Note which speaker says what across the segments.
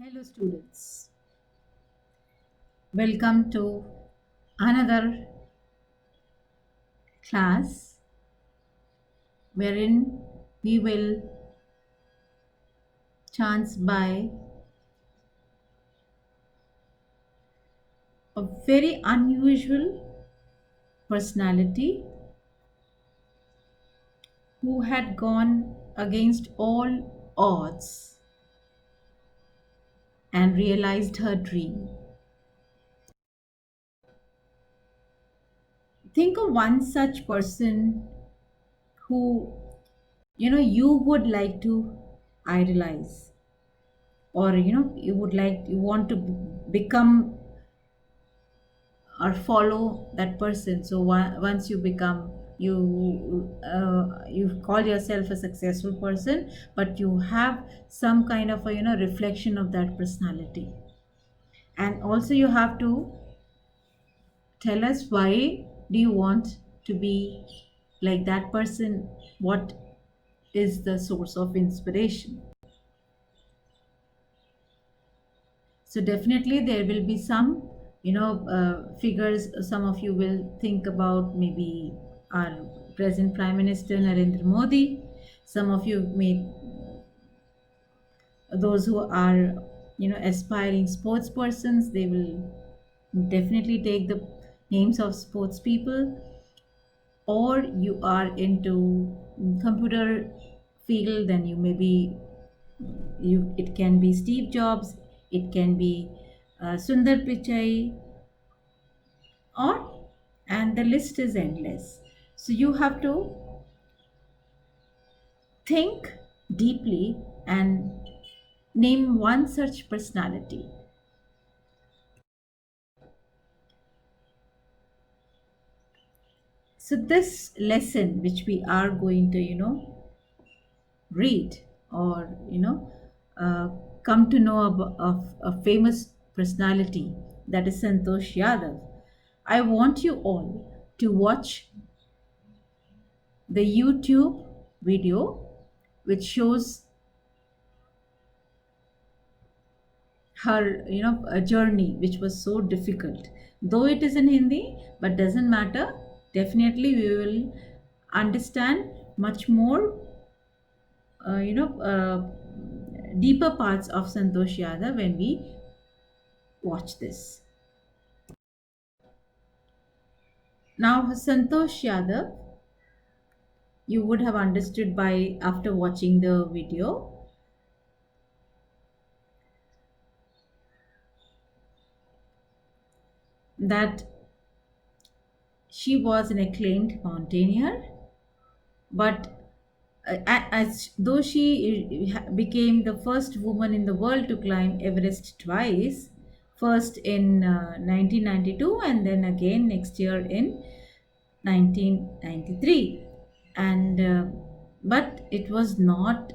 Speaker 1: Hello, students. Welcome to another class wherein we will chance by a very unusual personality who had gone against all odds and realized her dream. Think of one such person who you would like to idolize, or you want to become or follow that person. So once you become, you call yourself a successful person, but you have some kind of a reflection of that personality. And also you have to tell us why do you want to be like that person, what is the source of inspiration. So definitely there will be some, figures. Some of you will think about maybe our present Prime Minister Narendra Modi. Some of you may, those who are, aspiring sports persons, they will definitely take the names of sports people. Or you are into computer field, then you may be, it can be Steve Jobs, it can be Sundar Pichai, or and the list is endless. So you have to think deeply and name one such personality. So this lesson which we are going to read, or come to know of a famous personality, that is Santosh Yadav. I want you all to watch the YouTube video which shows her a journey which was so difficult, though it is in Hindi, but doesn't matter. Definitely we will understand much more, uh, you know uh, deeper parts of Santosh Yadav when we watch this. Now Santosh Yadav, you would have understood by after watching the video that she was an acclaimed mountaineer, but as though she became the first woman in the world to climb Everest twice, first in 1992 and then again next year in 1993. And but it was not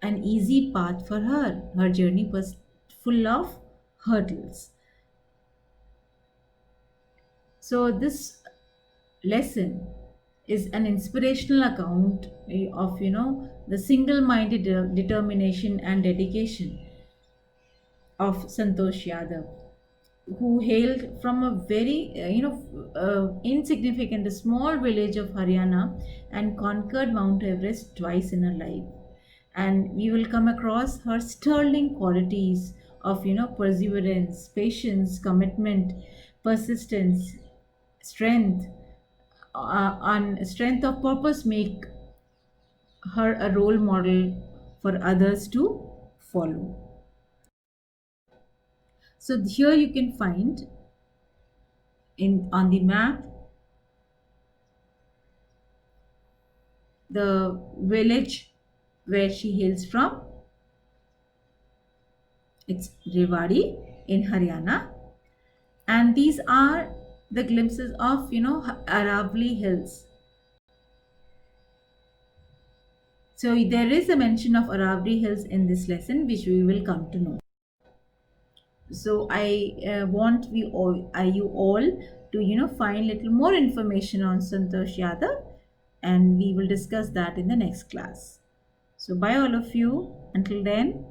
Speaker 1: an easy path for her. Her journey was full of hurdles. So this lesson is an inspirational account of the single-minded determination and dedication of Santosh Yadav, who hailed from a very insignificant small village of Haryana and conquered Mount Everest twice in her life. And we will come across her sterling qualities of perseverance, patience, commitment, persistence, strength, and strength of purpose make her a role model for others to follow. So here you can find in on the map the village where she hails from. It's Rewari in Haryana, and these are the glimpses of Aravali Hills. So there is a mention of Aravali Hills in this lesson, which we will come to know. So I want you all to find little more information on Santosh Yadav, and we will discuss that in the next class. So bye all of you. Until then,